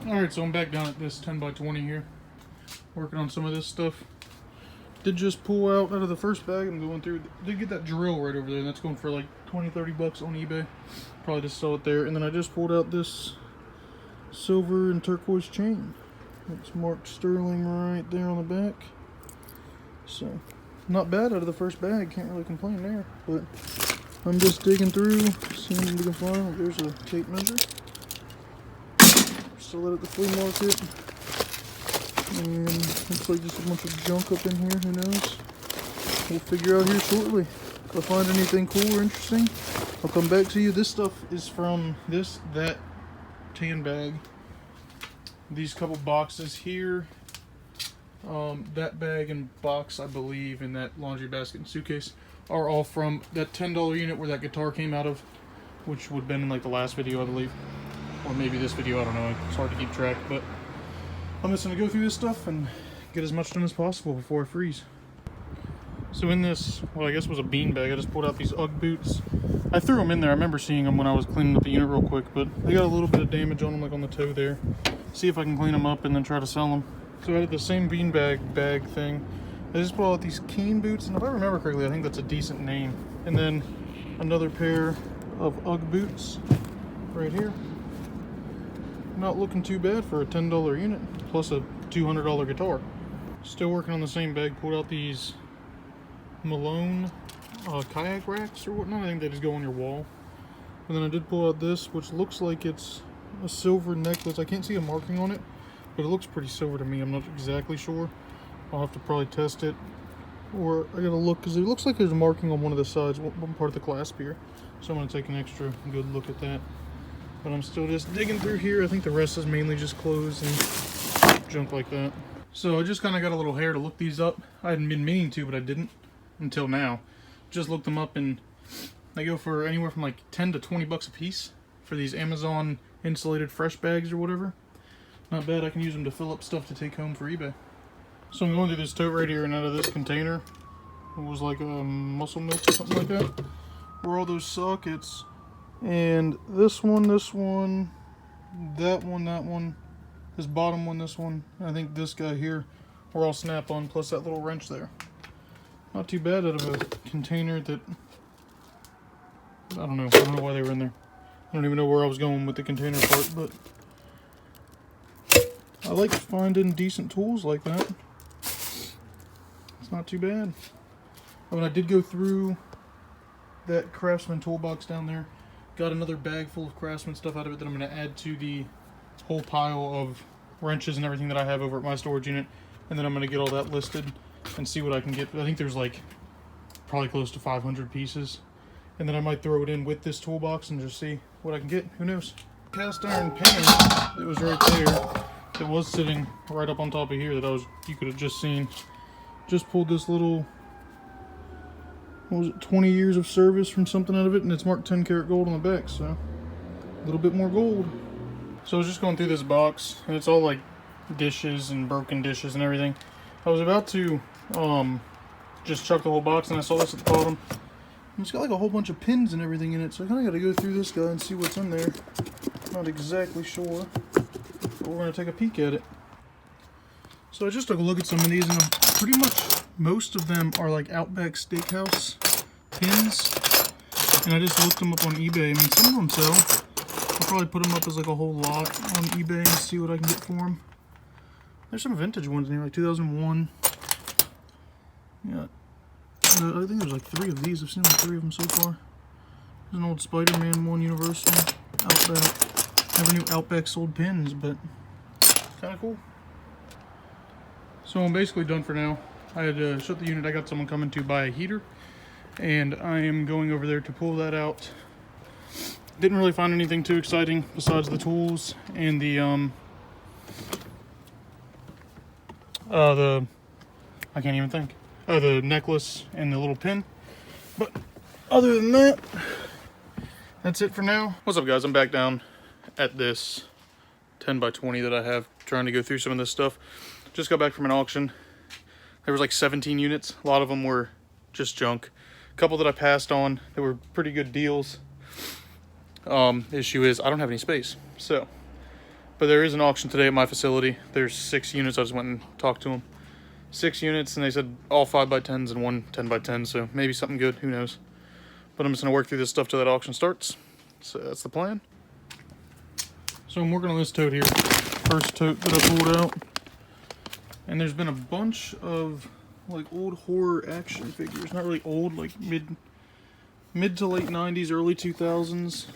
Alright, so I'm back down at this 10 by 20 here, working on some of this stuff. Did just pull out of the first bag. I'm going through, did get that drill right over there, and that's going for like 20-30 bucks on eBay. Probably just sell it there. And then I just pulled out this silver and turquoise chain. It's marked Sterling right there on the back. So, not bad out of the first bag, can't really complain there. But I'm just digging through, seeing if we can find. There's a tape measure. Sell it at the flea market. And looks like just a bunch of junk up in here, who knows? We'll figure out here shortly. If I find anything cool or interesting, I'll come back to you. This stuff is from that tan bag. These couple boxes here. That bag and box, I believe, and that laundry basket and suitcase are all from that $10 unit where that guitar came out of, which would have been in like the last video, I believe. Or maybe this video, I don't know, it's hard to keep track, but I'm just going to go through this stuff and get as much done as possible before I freeze. So in this, well, I guess it was a bean bag, I just pulled out these UGG boots. I threw them in there, I remember seeing them when I was cleaning up the unit real quick, but they got a little bit of damage on them, like on the toe there. See if I can clean them up and then try to sell them. So I had the same bean bag thing. I just pulled out these Keen boots, and if I remember correctly, I think that's a decent name. And then another pair of UGG boots right here. Not looking too bad for a $10 unit, plus a $200 guitar. Still working on the same bag. Pulled out these Malone kayak racks or whatnot. I think they just go on your wall. And then I did pull out this, which looks like it's a silver necklace. I can't see a marking on it, but it looks pretty silver to me. I'm not exactly sure. I'll have to probably test it, or I gotta look, because it looks like there's a marking on one of the sides, one part of the clasp here. So I'm gonna take an extra good look at that. But I'm still just digging through here. I think the rest is mainly just clothes and junk like that. So I just kind of got a little hair to look these up. I hadn't been meaning to, but I didn't until now. Just looked them up, and they go for anywhere from like 10 to 20 bucks a piece for these Amazon insulated fresh bags or whatever. Not bad. I can use them to fill up stuff to take home for eBay. So I'm going through this tote right here, and out of this container, it was like a Muscle Milk or something like that, were all those sockets. And this one, that one, this bottom one, this one, and I think this guy here were all snap-on, plus that little wrench there. Not too bad out of a container that, I don't know why they were in there. I don't even know where I was going with the container part, but I like finding decent tools like that. It's not too bad. I mean, I did go through that Craftsman toolbox down there. Got another bag full of Craftsman stuff out of it that I'm going to add to the whole pile of wrenches and everything that I have over at my storage unit. And then I'm going to get all that listed and see what I can get. I think there's like probably close to 500 pieces. And then I might throw it in with this toolbox and just see what I can get. Who knows? Cast iron pan that was right there. It was sitting right up on top of here that you could have just seen. Just pulled this little, what was it, 20 years of service from something out of it, and it's marked 10 karat gold on the back, so a little bit more gold. So I was just going through this box, and it's all like dishes and broken dishes and everything. I was about to just chuck the whole box, and I saw this at the bottom. And it's got like a whole bunch of pins and everything in it, so I kind of got to go through this guy and see what's in there. Not exactly sure, but we're going to take a peek at it. So I just took a look at some of these, and pretty much most of them are like Outback Steakhouse pins. And I just looked them up on eBay. I mean, some of them sell. I'll probably put them up as like a whole lot on eBay and see what I can get for them. There's some vintage ones in here, like 2001. Yeah, I think there's like 3 of these. I've seen like 3 of them so far. There's an old Spider-Man one, Universal, Outback. Never knew Outback sold pins, but kind of cool. So I'm basically done for now. I had to shut the unit. I got someone coming to buy a heater, and I am going over there to pull that out. Didn't really find anything too exciting besides the tools and the I can't even think. The necklace and the little pin. But other than that, that's it for now. What's up, guys? I'm back down at this 10 by 20 that I have, trying to go through some of this stuff. Just got back from an auction. There was like 17 units. A lot of them were just junk. A couple that I passed on that were pretty good deals. Issue is I don't have any space. So But there is an auction today at my facility. There's 6 units. I just went and talked to them. 6 units, and they said all 5x10s and one 10x10, so maybe something good, who knows. But I'm just gonna work through this stuff till that auction starts. So that's the plan. So I'm working on this tote here. First tote that I pulled out. And there's been a bunch of like old horror action figures. Not really old, like mid to late 90s, early 2000s.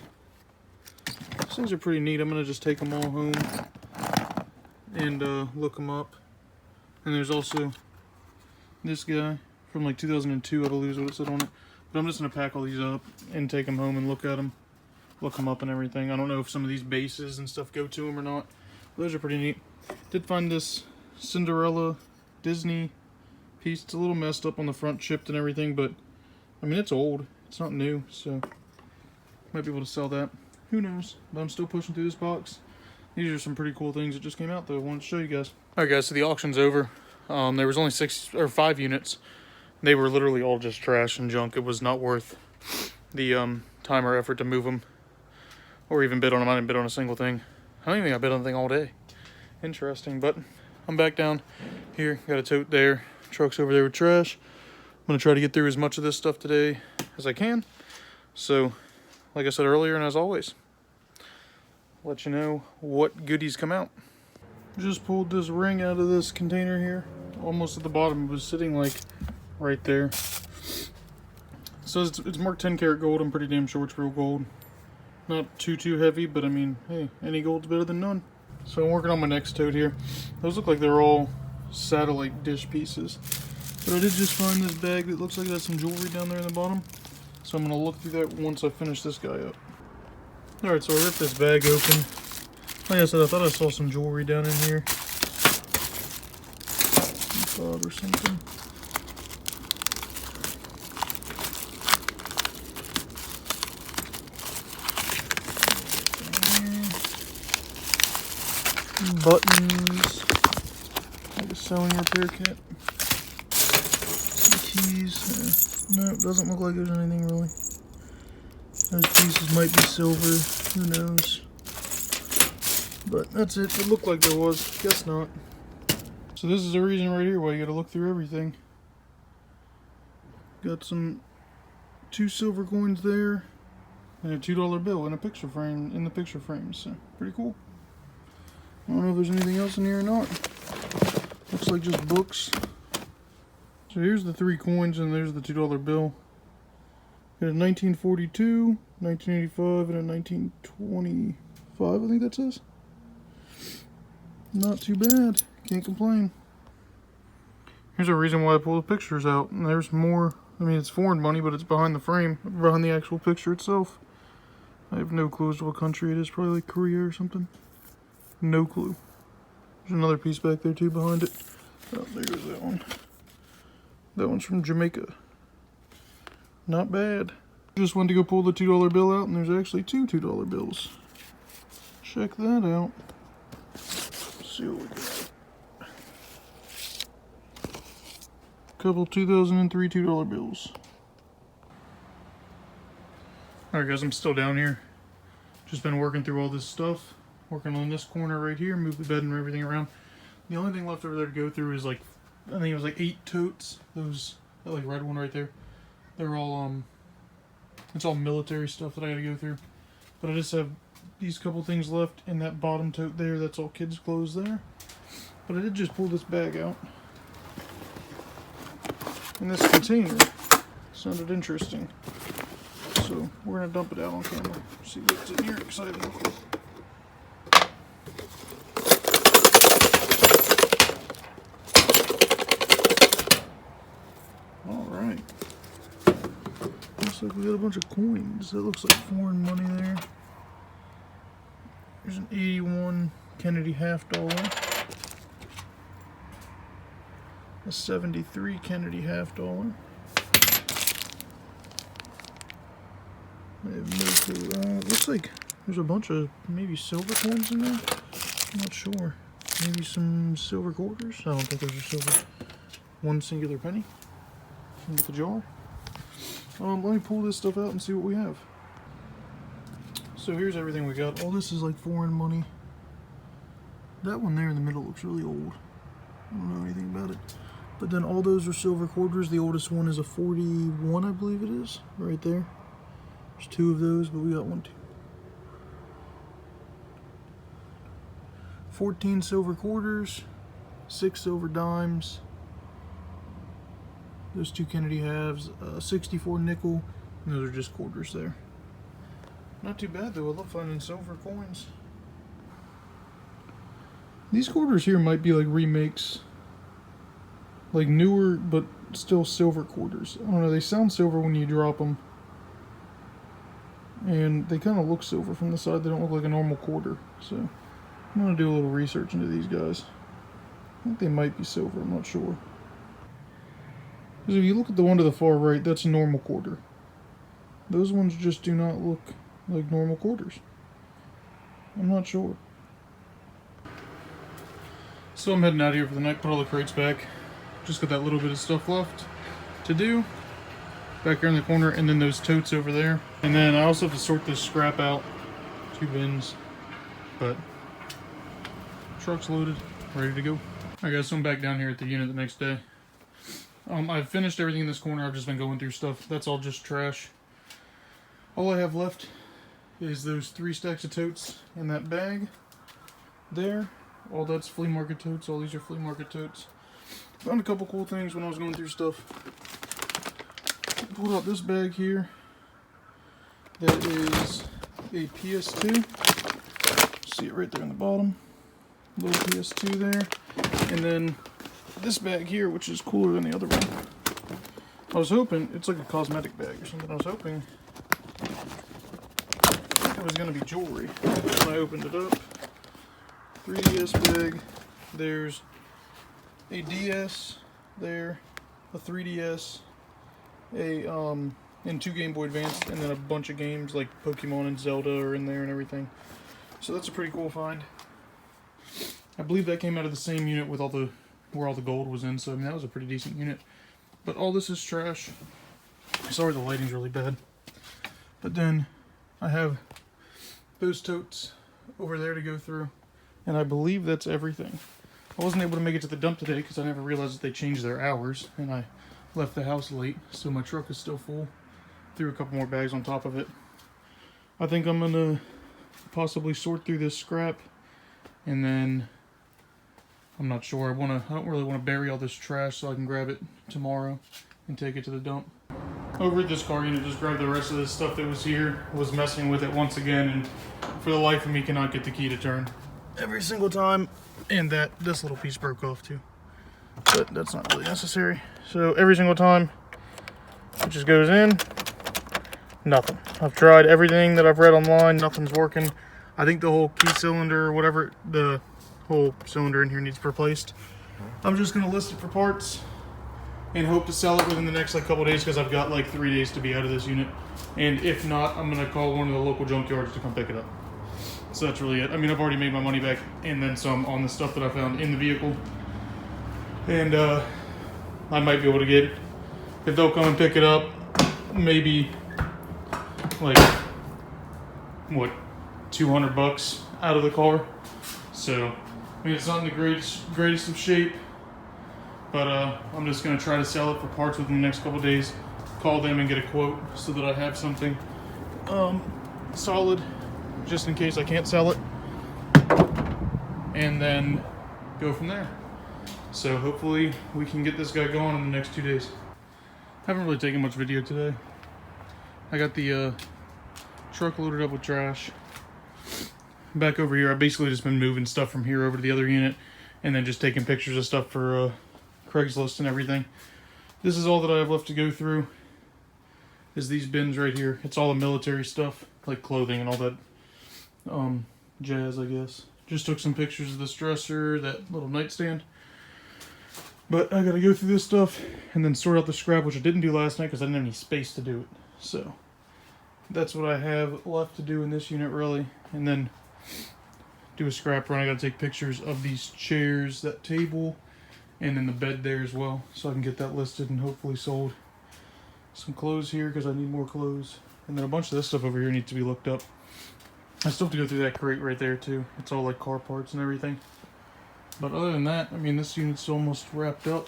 These things are pretty neat. I'm gonna just take them all home and look them up. And there's also this guy from like 2002, I believe is what it said on it. But I'm just going to pack all these up and take them home and look at them. Look them up and everything. I don't know if some of these bases and stuff go to them or not. Those are pretty neat. Did find this Cinderella Disney piece. It's a little messed up on the front, chipped and everything. But, I mean, it's old. It's not new. So, might be able to sell that. Who knows? But I'm still pushing through this box. These are some pretty cool things that just came out, though. I wanted to show you guys. Alright, guys, so the auction's over. There was only 6 or 5 units. They were literally all just trash and junk. It was not worth the time or effort to move them or even bid on them. I didn't bid on a single thing. I don't even think I bid on anything all day. Interesting, but I'm back down here. Got a tote there. Truck's over there with trash. I'm going to try to get through as much of this stuff today as I can. So, like I said earlier, and as always, let you know what goodies come out. Just pulled this ring out of this container here. Almost at the bottom. It was sitting like right there. So it's marked 10 karat gold. I'm pretty damn sure it's real gold. Not too heavy, but I mean, hey, any gold's better than none. So I'm working on my next tote here. Those look like they're all satellite dish pieces. But I did just find this bag that looks like it has some jewelry down there in the bottom. So I'm going to look through that once I finish this guy up. Alright, so I ripped this bag open. Like I said, I thought I saw some jewelry down in here. Some fob or something. Buttons. Like a sewing repair kit. Some keys. No, it doesn't look like there's anything really. Those pieces might be silver. Who knows? But that's it. It looked like there was. Guess not. So this is the reason right here why you gotta look through everything. Got some 2 silver coins there. And a $2 bill in a picture frame, in the picture frame. So, pretty cool. I don't know if there's anything else in here or not. Looks like just books. So here's the 3 coins and there's the $2 bill. Got a 1942, 1985, and a 1925, I think that says. Not too bad. Can't complain. Here's a reason why I pulled the pictures out. And there's more. I mean, it's foreign money, but it's behind the frame, behind the actual picture itself. I have no clue as to what country it is. Probably like Korea or something. No clue. There's another piece back there too behind it. Oh, there goes that one. That one's from Jamaica. Not bad. Just went to go pull the $2 bill out, and there's actually 2 $2 bills. Check that out. Let's see what we got. Couple 2003 $2 bills. Alright guys, I'm still down here. Just been working through all this stuff. Working on this corner right here, move the bed and everything around. The only thing left over there to go through is like, I think it was like 8 totes. Those, that like red one right there. They're all, it's all military stuff that I gotta go through. But I just have these couple things left in that bottom tote there. That's all kids' clothes there. But I did just pull this bag out. And this container sounded interesting. So we're gonna dump it out on camera. See what's in here, because I have no clue. Alright. Looks like we got a bunch of coins. That looks like foreign money there. There's an 81 Kennedy half dollar. A 73 Kennedy half dollar. I have no clue. Looks like there's a bunch of maybe silver coins in there. I'm not sure. Maybe some silver quarters. I don't think those are silver. 1 singular penny. With the jar. Let me pull this stuff out and see what we have. So here's everything we got. All this is like foreign money. That one there in the middle looks really old. I don't know anything about it. But then all those are silver quarters. The oldest one is a 41, I believe it is, right there. There's 2 of those, but we got 1, 2. 14 silver quarters, 6 silver dimes. Those 2 Kennedy halves, 64 nickel, and those are just quarters there. Not too bad though, I love finding silver coins. These quarters here might be like remakes. Like newer, but still silver quarters. I don't know, they sound silver when you drop them. And they kind of look silver from the side. They don't look like a normal quarter. So I'm going to do a little research into these guys. I think they might be silver, I'm not sure. Because if you look at the one to the far right, that's a normal quarter. Those ones just do not look like normal quarters. I'm not sure. So I'm heading out here for the night, put all the crates back. Just got that little bit of stuff left to do. Back here in the corner, and then those totes over there. And then I also have to sort this scrap out. 2 bins. But truck's loaded, ready to go. Alright guys, so I'm back down here at the unit the next day. I've finished everything in this corner. I've just been going through stuff. That's all just trash. All I have left is those 3 stacks of totes in that bag there. All that's flea market totes. All these are flea market totes. Found a couple cool things when I was going through stuff. Pulled out this bag here. That is a PS2. See it right there in the bottom. Little PS2 there. And then this bag here, which is cooler than the other one. I was hoping, it's like a cosmetic bag or something. I was hoping it was going to be jewelry. When I opened it up, 3DS bag, there's a DS there, a 3DS, and 2 Game Boy Advance, and then a bunch of games like Pokemon and Zelda are in there and everything. So that's a pretty cool find. I believe that came out of the same unit with where all the gold was in, so I mean that was a pretty decent unit. But all this is trash. Sorry the lighting's really bad. But then I have those totes over there to go through. And I believe that's everything. I wasn't able to make it to the dump today because I never realized that they changed their hours. And I left the house late, so my truck is still full. Threw a couple more bags on top of it. I think I'm going to possibly sort through this scrap. And then, I'm not sure. I don't really want to bury all this trash, so I can grab it tomorrow and take it to the dump. Over at this car unit, just grabbed the rest of this stuff that was here. Was messing with it once again, and for the life of me cannot get the key to turn. Every single time, and this little piece broke off too, but that's not really necessary. So every single time it just goes in, nothing. I've tried everything that I've read online, nothing's working. I think the whole key cylinder or whatever, the whole cylinder in here needs replaced. I'm just gonna list it for parts and hope to sell it within the next couple days because I've got like 3 days to be out of this unit, and if not, I'm gonna call one of the local junkyards to come pick it up. So that's really it. I mean, I've already made my money back and then some on the stuff that I found in the vehicle. And I might be able to get, if they'll come and pick it up, maybe like, what, 200 bucks out of the car. So, I mean, it's not in the greatest of shape, but I'm just going to try to sell it for parts within the next couple days. Call them and get a quote so that I have something solid, just in case I can't sell it, and then go from there. So hopefully we can get this guy going in the next 2 days. Haven't really taken much video today. I got the truck loaded up with trash. Back over here, I've basically just been moving stuff from here over to the other unit, and then just taking pictures of stuff for Craigslist and everything. This is all that I have left to go through, is these bins right here. It's all the military stuff, like clothing and all that jazz, I guess. Just took some pictures of this dresser, that little nightstand. But I gotta go through this stuff and then sort out the scrap, which I didn't do last night because I didn't have any space to do it. So that's what I have left to do in this unit, really. And then do a scrap run. I gotta take pictures of these chairs, that table, and then the bed there as well, so I can get that listed and hopefully sold. Some clothes here because I need more clothes. And then a bunch of this stuff over here needs to be looked up. I still have to go through that crate right there too. It's all like car parts and everything. But other than that, I mean, this unit's almost wrapped up.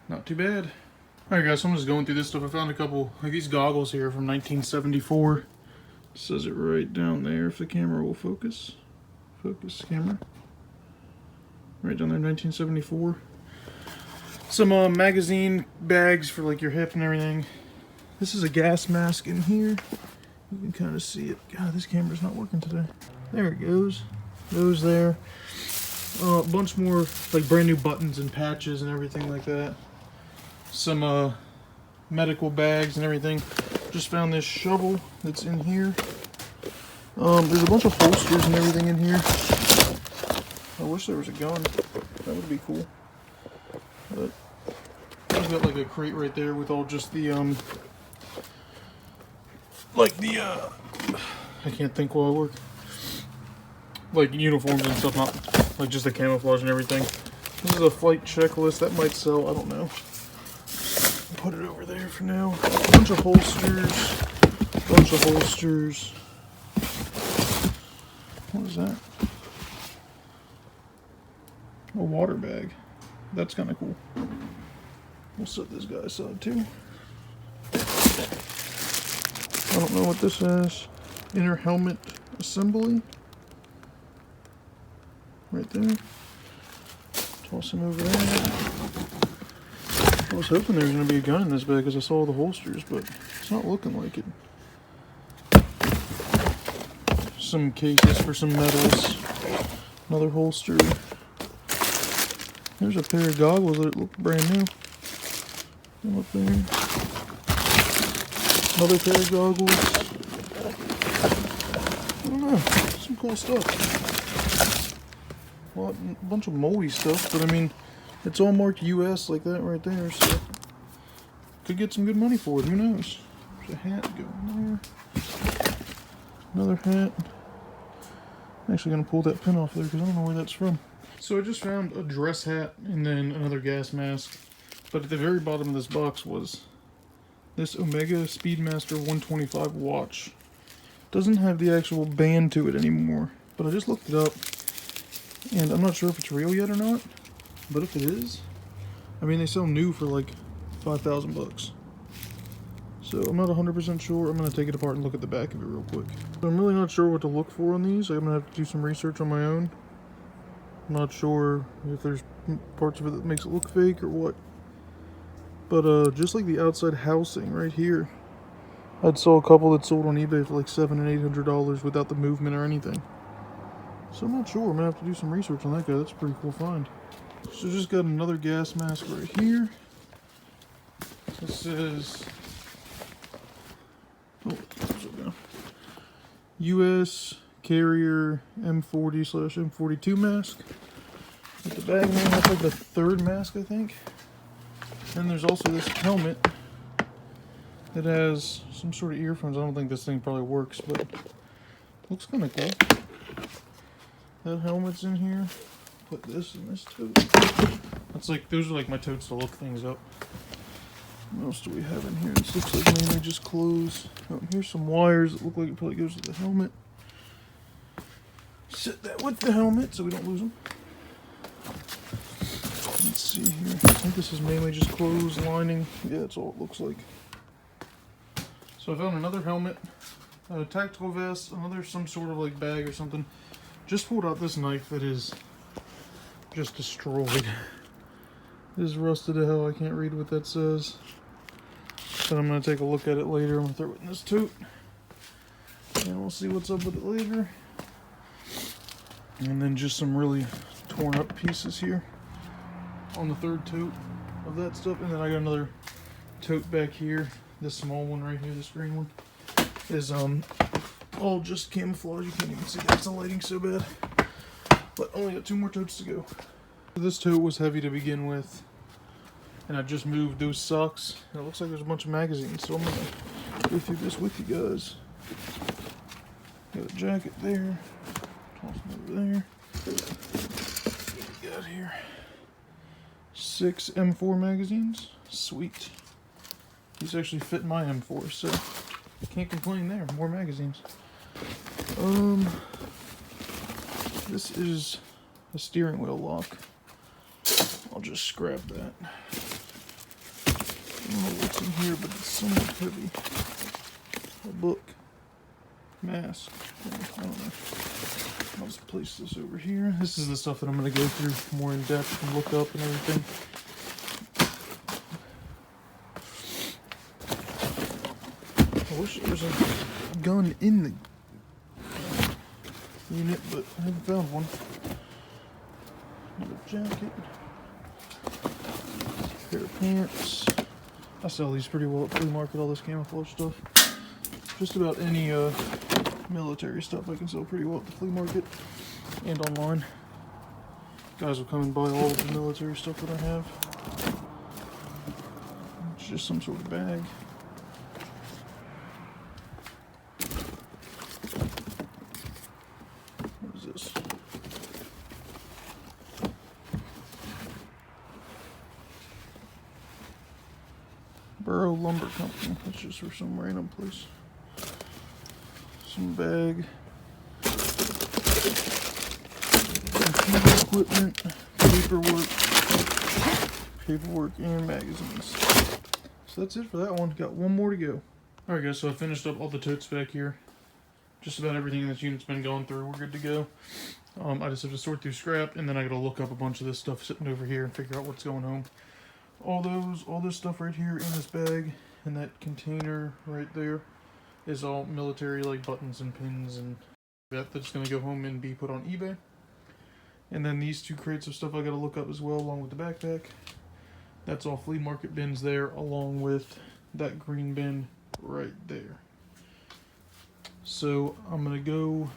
Not too bad. Alright guys, so I'm just going through this stuff. I found a couple, like these goggles here from 1974. It says it right down there if the camera will focus. Focus camera. Right down there, 1974. Some magazine bags for like your hip and everything. This is a gas mask in here. You can kind of see it. God, this camera's not working today. There it goes. Those there. A bunch more like brand new buttons and patches and everything like that. Some medical bags and everything. Just found this shovel that's in here. There's a bunch of holsters and everything in here. I wish there was a gun. That would be cool. But I've got like a crate right there with all just the I can't think while I work. Like uniforms and stuff, not like just the camouflage and everything. This is a flight checklist that might sell, I don't know. Put it over there for now. A bunch of holsters. What is that? A water bag. That's kind of cool. We'll set this guy aside too. I don't know what this is. Inner helmet assembly. Right there. Toss him over there. I was hoping there was going to be a gun in this bag because I saw the holsters, but it's not looking like it. Some cases for some medals. Another holster. There's a pair of goggles that look brand new. Them up there. Another pair of goggles. I don't know. Some cool stuff. Well, a bunch of moldy stuff, but I mean, it's all marked US like that right there, so could get some good money for it. Who knows? There's a hat going there. Another hat. I'm actually going to pull that pin off there because I don't know where that's from. So I just found a dress hat and then another gas mask. But at the very bottom of this box was this Omega Speedmaster 125 watch. Doesn't have the actual band to it anymore. But I just looked it up. And I'm not sure if it's real yet or not. But if it is, I mean, they sell new for like 5,000 bucks. So I'm not 100% sure. I'm going to take it apart and look at the back of it real quick. So I'm really not sure what to look for on these. I'm going to have to do some research on my own. I'm not sure if there's parts of it that makes it look fake or what. But just like the outside housing right here, I'd saw a couple that sold on eBay for like $700 and $800 without the movement or anything. So I'm not sure. I'm going to have to do some research on that guy. That's a pretty cool find. So just got another gas mask right here. This says, oh, where's it go? US Carrier M40/M42 mask. With the bag name, that's like the third mask, I think. And there's also this helmet that has some sort of earphones. I don't think this thing probably works, but looks kind of cool. That helmet's in here. Put this in this tote. That's like, those are like my totes to look things up. What else do we have in here? This looks like mainly just clothes. Oh, here's some wires that look like it probably goes to the helmet. Set that with the helmet so we don't lose them. Let's see here. I think this is mainly just clothes, lining. Yeah, that's all it looks like. So I found another helmet, a tactical vest, another some sort of like bag or something. Just pulled out this knife that is just destroyed. It is rusted to hell. I can't read what that says. But I'm going to take a look at it later. I'm going to throw it in this tote. And we'll see what's up with it later. And then just some really torn up pieces here on the third tote of that stuff. And then I got another tote back here. This small one right here, this green one, is all just camouflage. You can't even see that. The lighting's so bad. But only got 2 more totes to go. This tote was heavy to begin with. And I just moved those socks. And it looks like there's a bunch of magazines. So I'm going to go through this with you guys. Got a jacket there. Toss them over there. What we got here? 6 M4 magazines. Sweet. These actually fit my M4, so can't complain there. More magazines. This is a steering wheel lock. I'll just scrap that. I don't know what's in here, but it's somewhat heavy. A book. Mask. I don't know. I'll just place this over here. This is the stuff that I'm going to go through more in depth and look up and everything. I wish there was a gun in the unit, but I haven't found one. Another jacket. Pair of pants. I sell these pretty well at flea market, all this camouflage stuff. Just about any military stuff I can sell pretty well at the flea market and online. Guys will come and buy all of the military stuff that I have. It's just some sort of bag. What is this? Burrow Lumber Company. That's just for some random place. Some bag. Computer equipment. Paperwork and magazines. So that's it for that one. Got one more to go. Alright guys, so I finished up all the totes back here. Just about everything in this unit's been going through. We're good to go. I just have to sort through scrap, and then I gotta look up a bunch of this stuff sitting over here and figure out what's going home. All this stuff right here in this bag, and that container right there, is all military, like buttons and pins and that's gonna go home and be put on eBay. And then these two crates of stuff I gotta look up as well, along with the backpack. That's all flea market bins there, along with that green bin right there. So I'm gonna go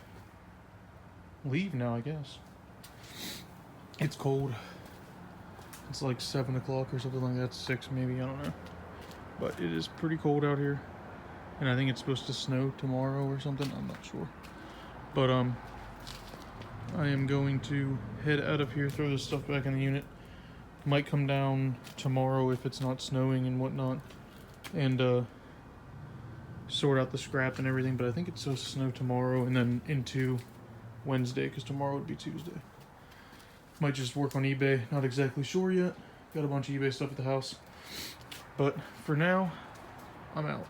leave now, I guess. It's cold. It's like 7 o'clock or something like that, 6 maybe, I don't know. But it is pretty cold out here. And I think it's supposed to snow tomorrow or something, I'm not sure. But I am going to head out of here, throw this stuff back in the unit. Might come down tomorrow if it's not snowing and whatnot. And sort out the scrap and everything, but I think it's supposed to snow tomorrow and then into Wednesday, because tomorrow would be Tuesday. Might just work on eBay, not exactly sure yet. Got a bunch of eBay stuff at the house. But for now, I'm out.